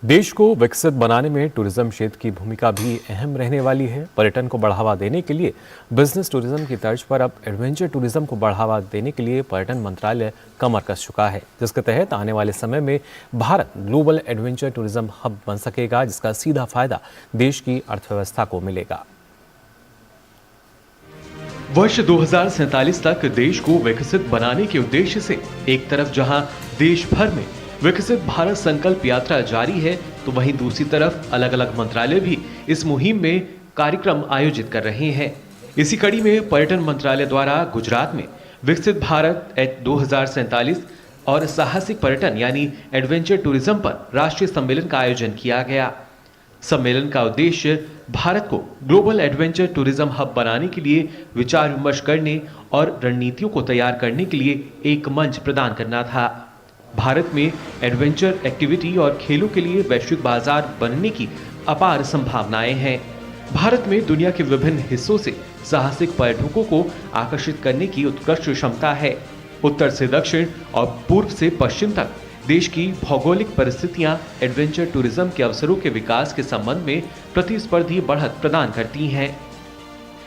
देश को विकसित बनाने में टूरिज्म क्षेत्र की भूमिका भी अहम रहने वाली है। पर्यटन को बढ़ावा देने के लिए बिजनेस टूरिज्म की तर्ज पर अब एडवेंचर टूरिज्म को बढ़ावा देने के लिए पर्यटन मंत्रालय कमर कस चुका है, जिसके तहत आने वाले समय में Bharat global adventure tourism hub बन सकेगा, जिसका सीधा फायदा देश की अर्थव्यवस्था को मिलेगा। वर्ष 2047 तक देश को विकसित बनाने के उद्देश्य से एक तरफ जहां देश भर में विकसित भारत संकल्प यात्रा जारी है, तो वहीं दूसरी तरफ अलग अलग मंत्रालय भी इस मुहिम में कार्यक्रम आयोजित कर रहे हैं। इसी कड़ी में पर्यटन मंत्रालय द्वारा गुजरात में विकसित भारत 2047 और साहसिक पर्यटन यानी एडवेंचर टूरिज्म पर राष्ट्रीय सम्मेलन का आयोजन किया गया। सम्मेलन का उद्देश्य भारत को ग्लोबल एडवेंचर टूरिज्म हब बनाने के लिए विचार विमर्श करने और रणनीतियों को तैयार करने के लिए एक मंच प्रदान करना था। भारत में एडवेंचर एक्टिविटी और खेलों के लिए वैश्विक बाजार बनने की अपार संभावनाएं हैं। भारत में दुनिया के विभिन्न हिस्सों से साहसिक पर्यटकों को आकर्षित करने की उत्कृष्ट क्षमता है। उत्तर से दक्षिण और पूर्व से पश्चिम तक देश की भौगोलिक परिस्थितियां एडवेंचर टूरिज्म के अवसरों के विकास के संबंध में प्रतिस्पर्धी बढ़त प्रदान करती हैं।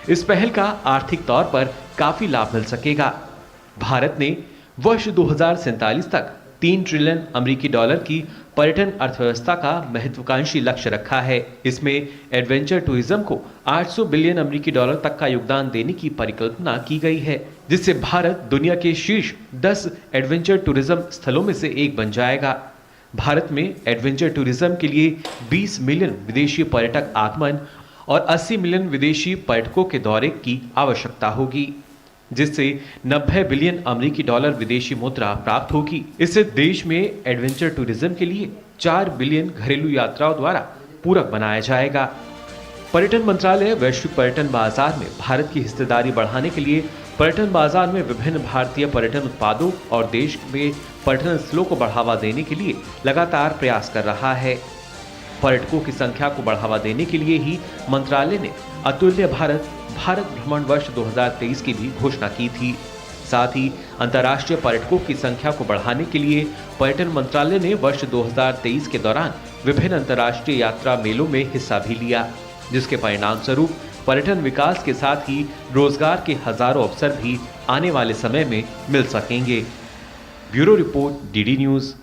इस पहल का आर्थिक तौर पर काफी लाभ मिल सकेगा। भारत ने वर्ष 2047 तक 3 ट्रिलियन अमेरिकी डॉलर की पर्यटन अर्थव्यवस्था का महत्वाकांक्षी लक्ष्य रखा है। इसमें एडवेंचर टूरिज्म को 800 बिलियन अमेरिकी डॉलर तक का योगदान देने की परिकल्पना की गई है, जिससे भारत दुनिया के शीर्ष 10 एडवेंचर टूरिज्म स्थलों में से एक बन जाएगा। भारत में एडवेंचर टूरिज्म के लिए 20 मिलियन विदेशी पर्यटक आगमन और 80 मिलियन विदेशी पर्यटकों के दौरे की आवश्यकता होगी, जिससे 90 बिलियन अमेरिकी डॉलर विदेशी मुद्रा प्राप्त होगी। इससे देश में एडवेंचर टूरिज्म के लिए 4 बिलियन घरेलू यात्राओं द्वारा पूरक बनाया जाएगा। पर्यटन मंत्रालय वैश्विक पर्यटन बाजार में भारत की हिस्सेदारी बढ़ाने के लिए पर्यटन बाजार में विभिन्न भारतीय पर्यटन उत्पादों और देश में पर्यटन स्थलों को बढ़ावा देने के लिए लगातार प्रयास कर रहा है। पर्यटकों की संख्या को बढ़ावा देने के लिए ही मंत्रालय ने अतुल्य भारत भ्रमण वर्ष 2023 की भी घोषणा की थी। साथ ही अंतर्राष्ट्रीय पर्यटकों की संख्या को बढ़ाने के लिए पर्यटन मंत्रालय ने वर्ष 2023 के दौरान विभिन्न अंतर्राष्ट्रीय यात्रा मेलों में हिस्सा भी लिया, जिसके परिणाम स्वरूप पर्यटन विकास के साथ ही रोजगार के हजारों अवसर भी आने वाले समय में मिल सकेंगे। Bureau report, DD news.